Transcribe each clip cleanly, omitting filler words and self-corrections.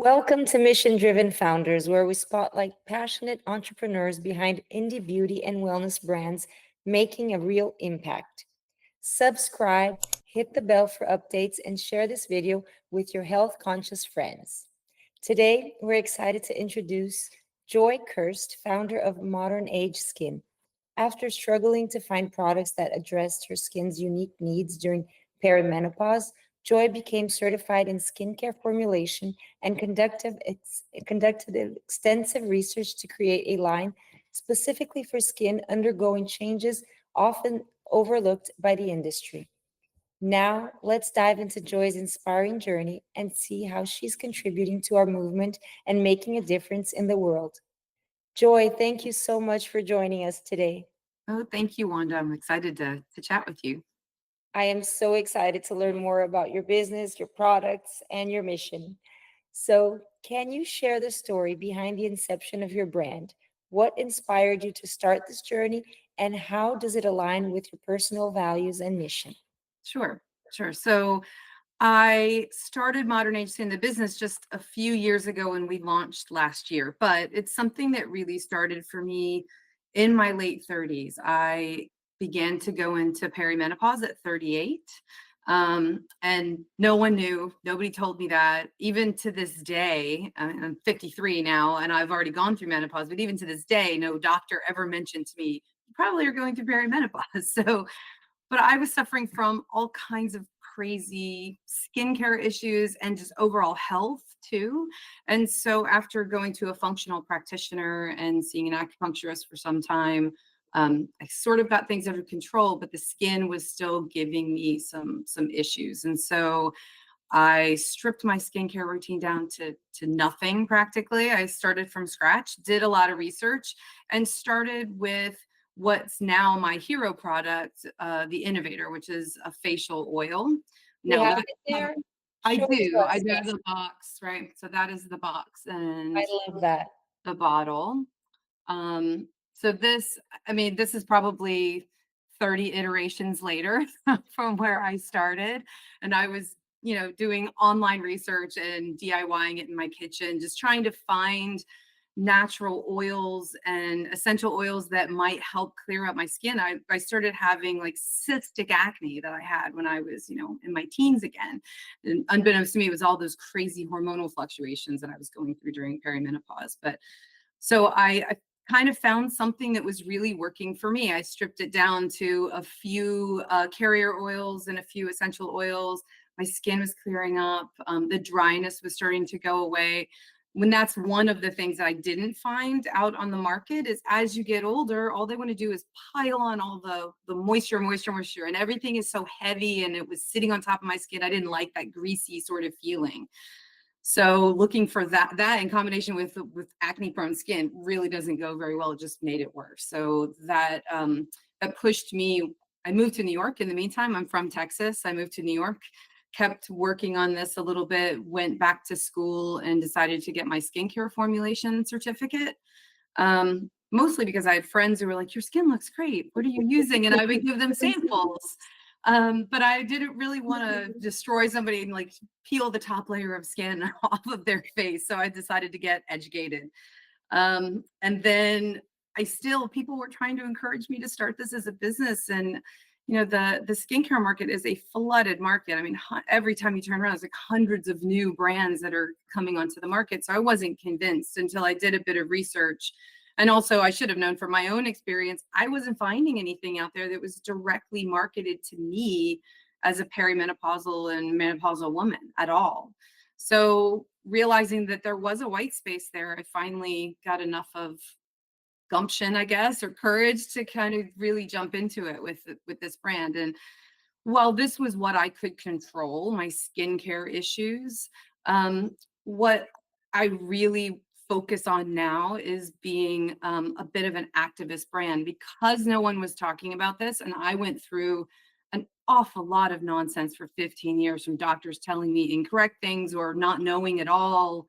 Welcome to Mission Driven Founders, where we spotlight passionate entrepreneurs behind indie beauty and wellness brands making a real impact. Subscribe, hit the bell for updates, and share this video with your health conscious friends. Today, we're excited to introduce Joy Kirst, founder of Modern Age Skin. After struggling to find products that addressed her skin's unique needs during perimenopause, Joy became certified in skincare formulation and conducted extensive research to create a line specifically for skin undergoing changes often overlooked by the industry. Now, let's dive into Joy's inspiring journey and see how she's contributing to our movement and making a difference in the world. Joy, thank you so much for joining us today. Oh, thank you, Wanda. I'm excited to chat with you. I am so excited to learn more about your business, your products, and your mission. So, can you share the story behind the inception of your brand? What inspired you to start this journey, and how does it align with your personal values and mission? Sure, sure. So I started Modern Age Skin, the business, just a few years ago, and we launched last year. But it's something that really started for me in my late 30s. I began to go into perimenopause at 38. And no one knew, nobody told me that. Even to this day, I'm 53 now, and I've already gone through menopause, but even to this day, no doctor ever mentioned to me, you probably are going through perimenopause. So but I was suffering from all kinds of crazy skincare issues and just overall health too. And so after going to a functional practitioner and seeing an acupuncturist for some time, I sort of got things under control, but the skin was still giving me some issues. And so I stripped my skincare routine down to nothing practically. I started from scratch, did a lot of research, and started with what's now my hero product, the Innovator, which is a facial oil. You Now have that it there? I Show it to do, I us. do have Yes, the box, right? So that is the box I and love that. the bottle. So this, I mean, this is probably 30 iterations later from where I started. And I was, doing online research and DIYing it in my kitchen, just trying to find natural oils and essential oils that might help clear up my skin. I started having like cystic acne that I had when I was, in my teens again. And unbeknownst to me, it was all those crazy hormonal fluctuations that I was going through during perimenopause. But so I kind of found something that was really working for me. I stripped it down to a few carrier oils and a few essential oils. My skin was clearing up. The dryness was starting to go away. When that's one of the things that I didn't find out on the market is as you get older, all they want to do is pile on all the moisture, and everything is so heavy and it was sitting on top of my skin. I didn't like that greasy sort of feeling. So looking for that in combination with acne prone skin really doesn't go very well. It just made it worse. So that pushed me. I moved to New York. In the meantime, I'm from Texas. I moved to New York, kept working on this a little bit, went back to school and decided to get my skincare formulation certificate. Mostly because I had friends who were like, your skin looks great. What are you using? And I would give them samples. But I didn't really want to destroy somebody and like peel the top layer of skin off of their face. So I decided to get educated. And then people were trying to encourage me to start this as a business. And, the skincare market is a flooded market. I mean, every time you turn around, there's like hundreds of new brands that are coming onto the market. So I wasn't convinced until I did a bit of research. And also, I should have known from my own experience, I wasn't finding anything out there that was directly marketed to me as a perimenopausal and menopausal woman at all. So realizing that there was a white space there, I finally got enough of gumption, I guess, or courage to kind of really jump into it with this brand. And while this was what I could control, my skincare issues, what I really focus on now is being a bit of an activist brand because no one was talking about this. And I went through an awful lot of nonsense for 15 years from doctors telling me incorrect things or not knowing at all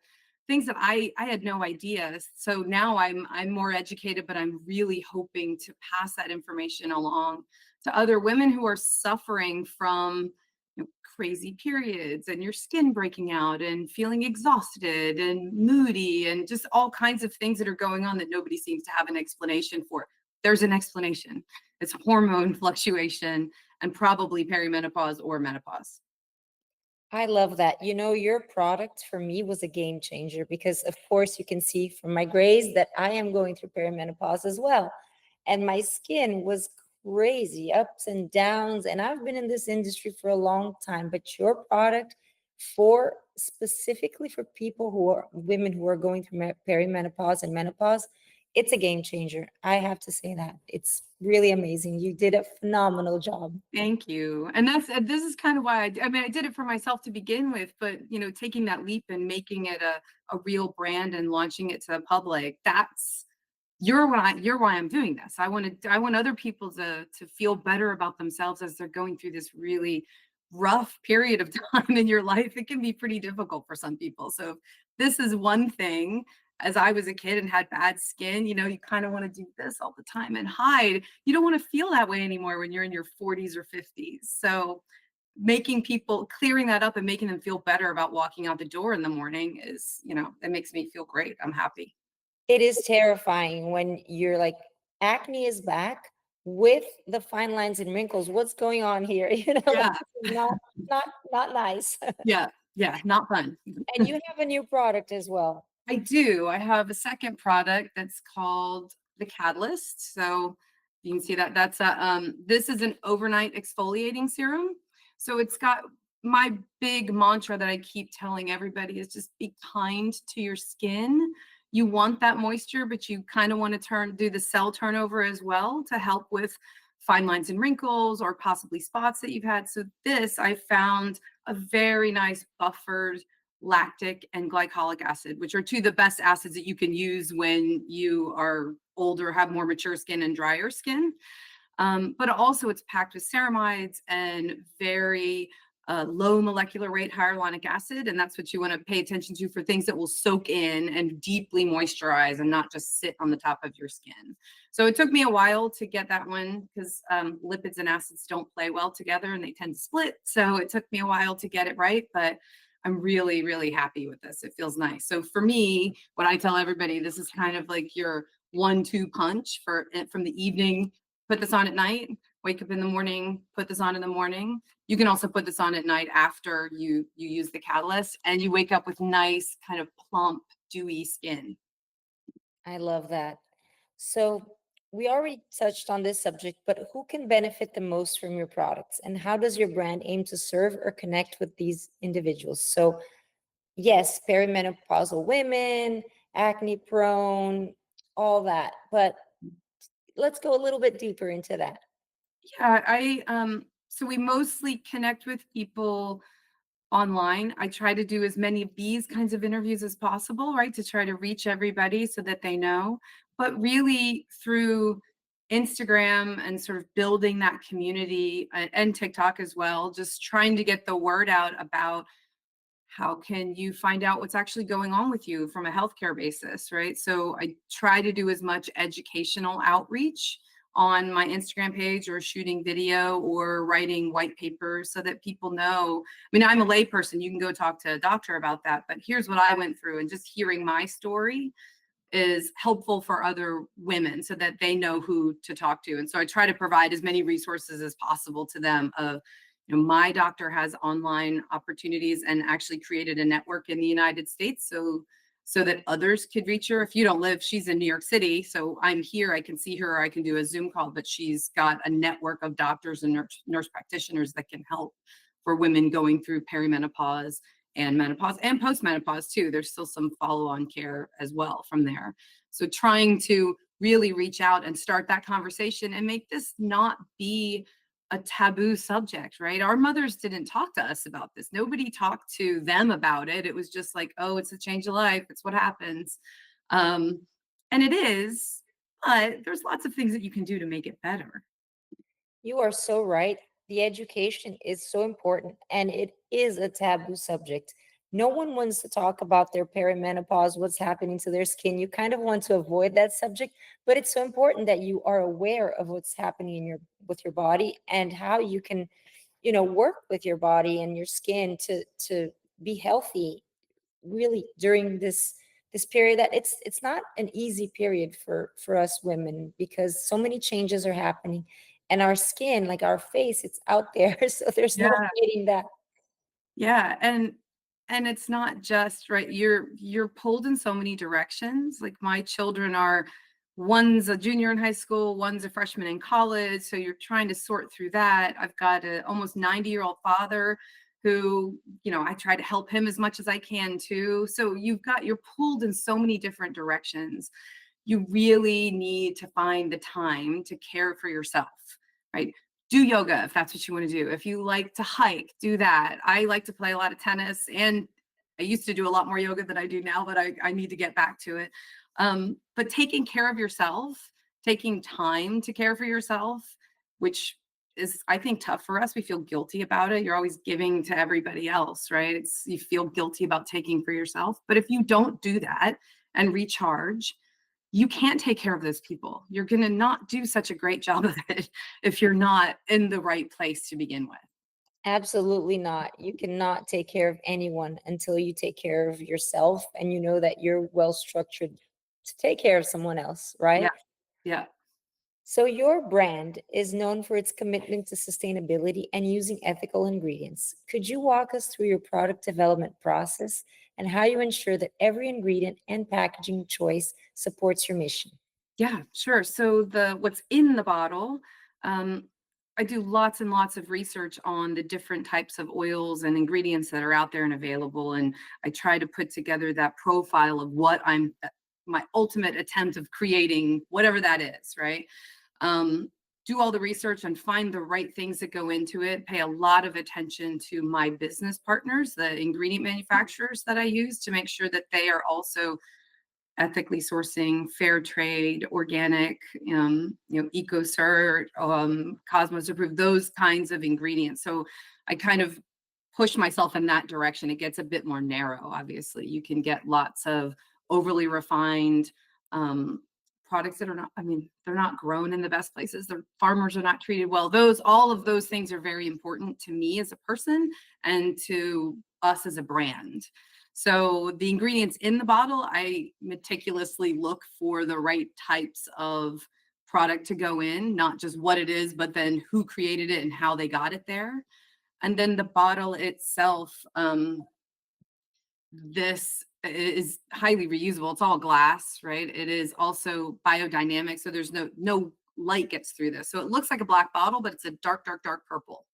things that I had no idea. So now I'm more educated, but I'm really hoping to pass that information along to other women who are suffering from crazy periods and your skin breaking out and feeling exhausted and moody and just all kinds of things that are going on that nobody seems to have an explanation for. There's an explanation. It's hormone fluctuation and probably perimenopause or menopause. I love that. Your product for me was a game changer because, of course, you can see from my grays that I am going through perimenopause as well. And my skin was crazy, ups and downs. And I've been in this industry for a long time, but your product for specifically for people who are women who are going through perimenopause and menopause, it's a game changer. I have to say that. It's really amazing. You did a phenomenal job. Thank you. And this is kind of why I mean, I did it for myself to begin with, but taking that leap and making it a real brand and launching it to the public, you're why I'm doing this. I want other people to feel better about themselves as they're going through this really rough period of time in your life. It can be pretty difficult for some people. So this is one thing. As I was a kid and had bad skin, you kind of want to do this all the time and hide. You don't want to feel that way anymore when you're in your 40s or 50s. So making people clearing that up and making them feel better about walking out the door in the morning that makes me feel great. I'm happy. It is terrifying when you're like, acne is back with the fine lines and wrinkles. What's going on here? Like Yeah. this is not nice. Yeah. Yeah. Not fun. And you have a new product as well. I do. I have a second product that's called the Catalyst. So you can see that this is an overnight exfoliating serum. So it's got my big mantra that I keep telling everybody is just be kind to your skin. You want that moisture, but you kind of want to do the cell turnover as well to help with fine lines and wrinkles or possibly spots that you've had. So this I found a very nice buffered lactic and glycolic acid, which are two of the best acids that you can use when you are older, have more mature skin and drier skin. But also it's packed with ceramides and very low molecular weight hyaluronic acid. And that's what you want to pay attention to for things that will soak in and deeply moisturize and not just sit on the top of your skin. So it took me a while to get that one because lipids and acids don't play well together and they tend to split. So it took me a while to get it right, but I'm really, really happy with this. It feels nice. So for me, what I tell everybody, this is kind of like your 1-2 punch from the evening. Put this on at night, wake up in the morning, put this on in the morning. You can also put this on at night after you use the Catalyst, and you wake up with nice, kind of plump, dewy skin. I love that. So we already touched on this subject, but who can benefit the most from your products? And how does your brand aim to serve or connect with these individuals? So yes, perimenopausal women, acne prone, all that. But let's go a little bit deeper into that. Yeah, so we mostly connect with people online. I try to do as many of these kinds of interviews as possible, right? To try to reach everybody so that they know. But really through Instagram and sort of building that community and TikTok as well, just trying to get the word out about how can you find out what's actually going on with you from a healthcare basis, right? So I try to do as much educational outreach on my Instagram page or shooting video or writing white papers so that people know. I mean, I'm a layperson. You can go talk to a doctor about that, but here's what I went through, and just hearing my story is helpful for other women so that they know who to talk to. And so I try to provide as many resources as possible to them of, my doctor has online opportunities and actually created a network in the United States so that others could reach her. If you don't live, she's in New York City, so I'm here, I can see her, I can do a Zoom call, but she's got a network of doctors and nurse practitioners that can help for women going through perimenopause and menopause and postmenopause too. There's still some follow-on care as well from there. So trying to really reach out and start that conversation and make this not be a taboo subject, right? Our mothers didn't talk to us about this. Nobody talked to them about it. It was just like, oh, it's a change of life. It's what happens. Um, and it is, but there's lots of things that you can do to make it better. You are so right. The education is so important and it is a taboo subject. No one wants to talk about their perimenopause, what's happening to their skin. You kind of want to avoid that subject, but it's so important that you are aware of what's happening with your body and how you can work with your body and your skin to be healthy, really, during this period, that it's not an easy period for us women, because so many changes are happening, and our skin, like our face, it's out there. So there's no Yeah. fighting that. Yeah, and it's not just right, you're pulled in so many directions. Like my children are one's a junior in high school, one's a freshman in college, so you're trying to sort through that. I've got a almost 90-year-old father who, I try to help him as much as I can too. So you're pulled in so many different directions. You really need to find the time to care for yourself, right? Do yoga if that's what you want to do. If you like to hike, do that. I like to play a lot of tennis, and I used to do a lot more yoga than I do now, but I need to get back to it. But taking care of yourself, taking time to care for yourself, which is, I think, tough for us. We feel guilty about it. You're always giving to everybody else, right? You feel guilty about taking for yourself. But if you don't do that and recharge, you can't take care of those people. You're going to not do such a great job of it if you're not in the right place to begin with. Absolutely not. You cannot take care of anyone until you take care of yourself, and you know that you're well structured to take care of someone else, Yeah. right? Yeah. So, your brand is known for its commitment to sustainability and using ethical ingredients. Could you walk us through your product development process and how you ensure that every ingredient and packaging choice supports your mission? Yeah, sure. So the what's in the bottle, um, I do lots and lots of research on the different types of oils and ingredients that are out there and available, and I try to put together that profile of what my ultimate attempt of creating whatever that is, right? Um, do all the research and find the right things that go into it. Pay a lot of attention to my business partners, the ingredient manufacturers that I use, to make sure that they are also ethically sourcing, fair trade, organic, EcoCert, Cosmos approved, those kinds of ingredients. So I kind of push myself in that direction. It gets a bit more narrow, obviously. You can get lots of overly refined um, products that are not, I mean, they're not grown in the best places. The farmers are not treated well. All of those things are very important to me as a person and to us as a brand. So the ingredients in the bottle, I meticulously look for the right types of product to go in, not just what it is, but then who created it and how they got it there. And then the bottle itself, this is highly reusable. It's all glass, right? It is also biodynamic, so there's no light gets through this. So it looks like a black bottle, but it's a dark, dark, dark purple.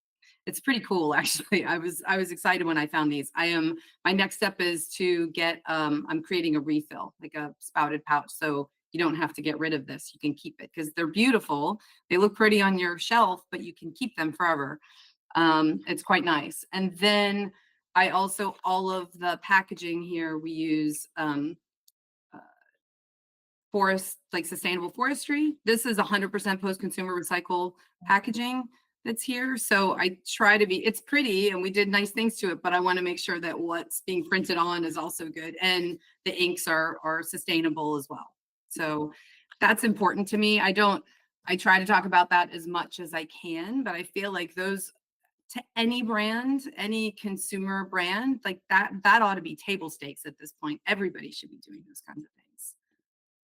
It's pretty cool, actually. I was excited when I found these. My next step is to get I'm creating a refill, like a spouted pouch. So you don't have to get rid of this. You can keep it because they're beautiful. They look pretty on your shelf, but you can keep them forever. It's quite nice. And then I also, all of the packaging here, we use uh, forest, like sustainable forestry. This is 100% post-consumer recycle packaging that's here. So I try to be, it's pretty and we did nice things to it, but I want to make sure that what's being printed on is also good and the inks are sustainable as well. So that's important to me. I try to talk about that as much as I can, but I feel like those, to any brand, any consumer brand, like that ought to be table stakes at this point. Everybody should be doing those kinds of things.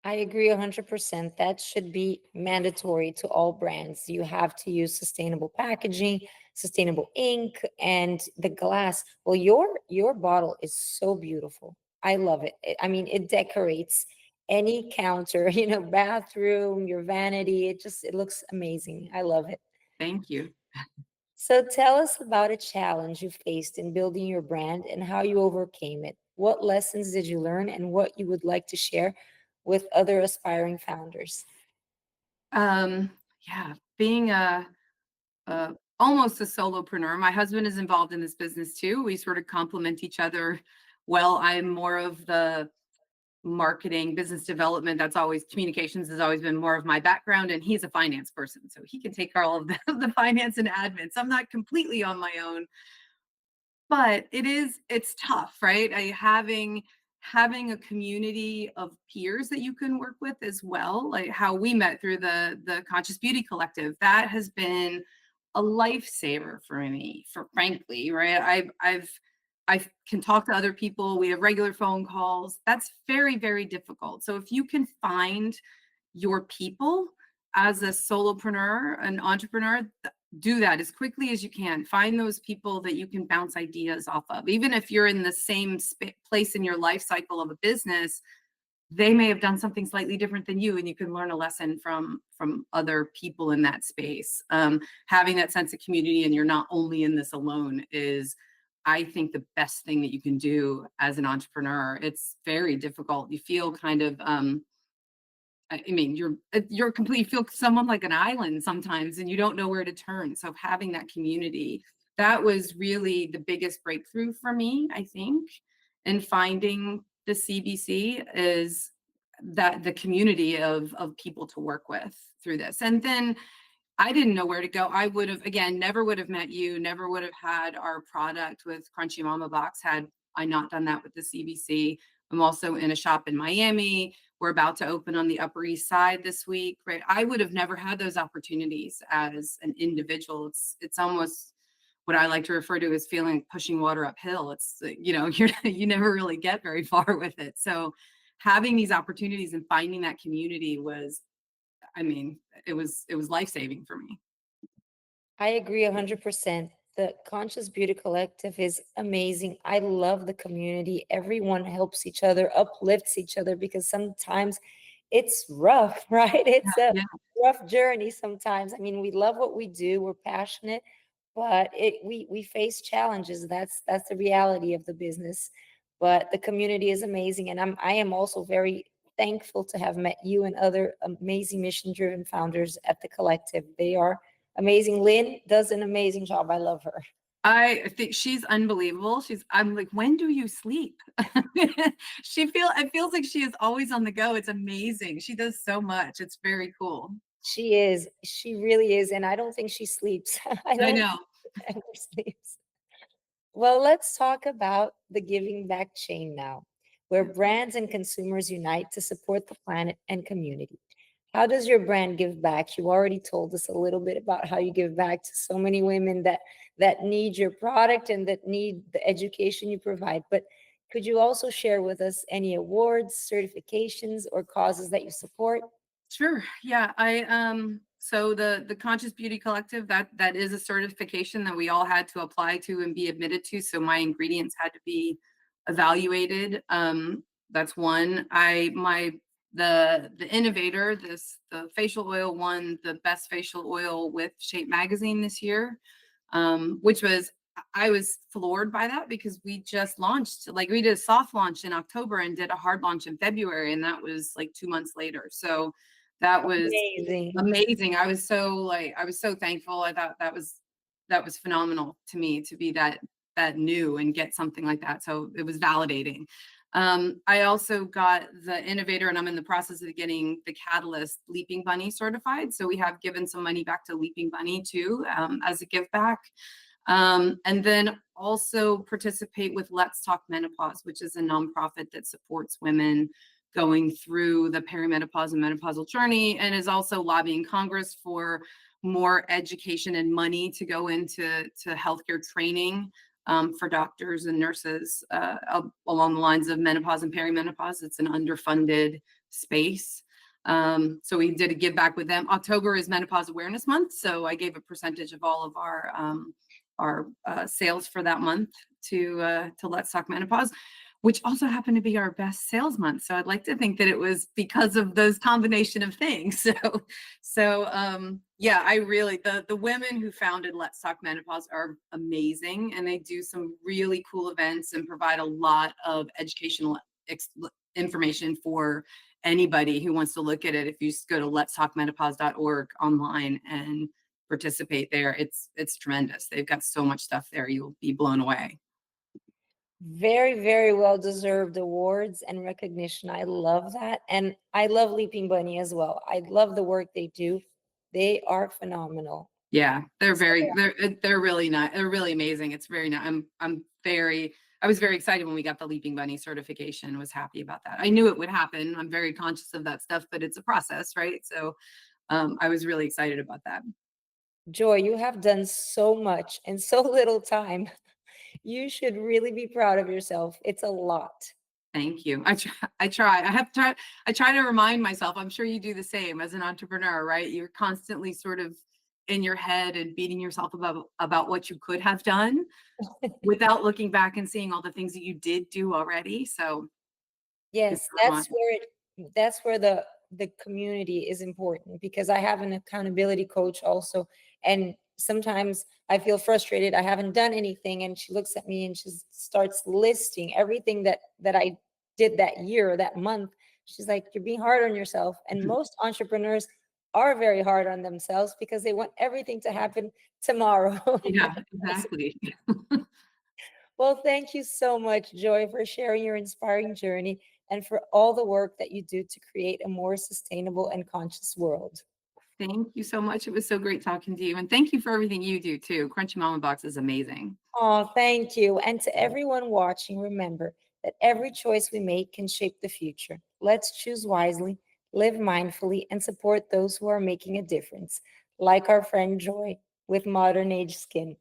I agree 100%. That should be mandatory to all brands. You have to use sustainable packaging, sustainable ink, and the glass. Well, your bottle is so beautiful. I love it. I mean, it decorates any counter, bathroom, your vanity. It looks amazing. I love it. Thank you. So tell us about a challenge you faced in building your brand and how you overcame it. What lessons did you learn and what you would like to share with other aspiring founders? Um, yeah, being almost a solopreneur. My husband is involved in this business too. We sort of complement each other. Well, I'm more of the marketing, business development. That's always communications has always been more of my background, and he's a finance person, so he can take care of all of the finance and admin. So I'm not completely on my own, but it's tough, right? Having a community of peers that you can work with as well, like how we met through the Conscious Beauty Collective. That has been a lifesaver for me, for frankly, right? I can talk to other people. We have regular phone calls. That's very, very difficult. So if you can find your people as a solopreneur, an entrepreneur, do that as quickly as you can. Find those people that you can bounce ideas off of. Even if you're in the same place in your life cycle of a business, they may have done something slightly different than you, and you can learn a lesson from other people in that space. Having that sense of community, and you're not only in this alone, is, I think, the best thing that you can do as an entrepreneur. It's very difficult. You feel kind of I mean, you're complete, you feel somewhat like an island sometimes, and you don't know where to turn. So having that community, that was really the biggest breakthrough for me, I think, in finding the CBC, is that the community of people to work with through this. And then I didn't know where to go. I would have, again, never would have met you, never would have had our product with Crunchy Mama Box had I not done that with the CBC. I'm also in a shop in Miami. We're about to open on the Upper East Side this week, right? I would have never had those opportunities as an individual. It's almost what I like to refer to as feeling like pushing water uphill. It's, you never really get very far with it. So having these opportunities and finding that community was, I mean, it was life-saving for me. I agree 100%. The Conscious Beauty Collective is amazing. I love the community. Everyone helps each other, uplifts each other, because sometimes it's rough, right? Yeah, It's a yeah. rough journey sometimes. I mean, we love what we do, we're passionate, but we face challenges. That's the reality of the business. But the community is amazing, and I am also very thankful to have met you and other amazing mission driven founders at the collective. They are amazing. Lynn does an amazing job. I love her. I think she's unbelievable. I'm like, when do you sleep? It feels like she is always on the go. It's amazing. She does so much. It's very cool. She is. She really is. And I don't think she sleeps. I I don't know. think she ever sleeps. Well, let's talk about the giving back chain now, where brands and consumers unite to support the planet and community. How does your brand give back? You already told us a little bit about how you give back to so many women that need your product and that need the education you provide. But could you also share with us any awards, certifications, or causes that you support? Sure. Yeah. So the Conscious Beauty Collective, that is a certification that we all had to apply to and be admitted to. So my ingredients had to be evaluated. That's one. The innovator, the facial oil won the best facial oil with Shape Magazine this year, which was, I was floored by that, because we just launched, like, we did a soft launch in October and did a hard launch in February, and that was like 2 months later. So that was Amazing. amazing. I was so thankful. I thought that was phenomenal to me, to be that new and get something like that. So it was validating. I also got the innovator, and I'm in the process of getting the Catalyst Leaping Bunny certified. So we have given some money back to Leaping Bunny too, as a give back. And then also participate with Let's Talk Menopause, which is a nonprofit that supports women going through the perimenopause and menopausal journey, and is also lobbying Congress for more education and money to go into healthcare training, for doctors and nurses, along the lines of menopause and perimenopause. It's an underfunded space. So we did a give back with them. October is Menopause Awareness Month, so I gave a percentage of all of our sales for that month to Let's Talk Menopause, which also happened to be our best sales month. So I'd like to think that it was because of those combination of things. Yeah, I really, the women who founded Let's Talk Menopause are amazing, and they do some really cool events and provide a lot of educational information for anybody who wants to look at it. If you just go to letstalkmenopause.org online and participate there, it's tremendous. They've got so much stuff there, you'll be blown away. Very, very well deserved awards and recognition. I love that. And I love Leaping Bunny as well. I love the work they do. They are phenomenal. Yeah, So, they're really not, they're really amazing. It's very nice. I was very excited when we got the Leaping Bunny certification. Was happy about that. I knew it would happen. I'm very conscious of that stuff, but it's a process, right? So I was really excited about that. Joy, you have done so much in so little time. You should really be proud of yourself. It's a lot. Thank you. I try. I try to remind myself, I'm sure you do the same as an entrepreneur, right? You're constantly sort of in your head and beating yourself about what you could have done without looking back and seeing all the things that you did do already. So it's Yes, a reminder. that's where the community is important, because I have an accountability coach also, and sometimes I feel frustrated. I haven't done anything, and she looks at me and she starts listing everything that I did that year or that month. She's like, "You're being hard on yourself." And most entrepreneurs are very hard on themselves because they want everything to happen tomorrow. Yeah, exactly. Well, thank you so much, Joy, for sharing your inspiring journey and for all the work that you do to create a more sustainable and conscious world. Thank you so much. It was so great talking to you. And thank you for everything you do too. Crunchy Mama Box is amazing. Oh, thank you. And to everyone watching, remember that every choice we make can shape the future. Let's choose wisely, live mindfully, and support those who are making a difference, like our friend Joy with Modern Age Skin.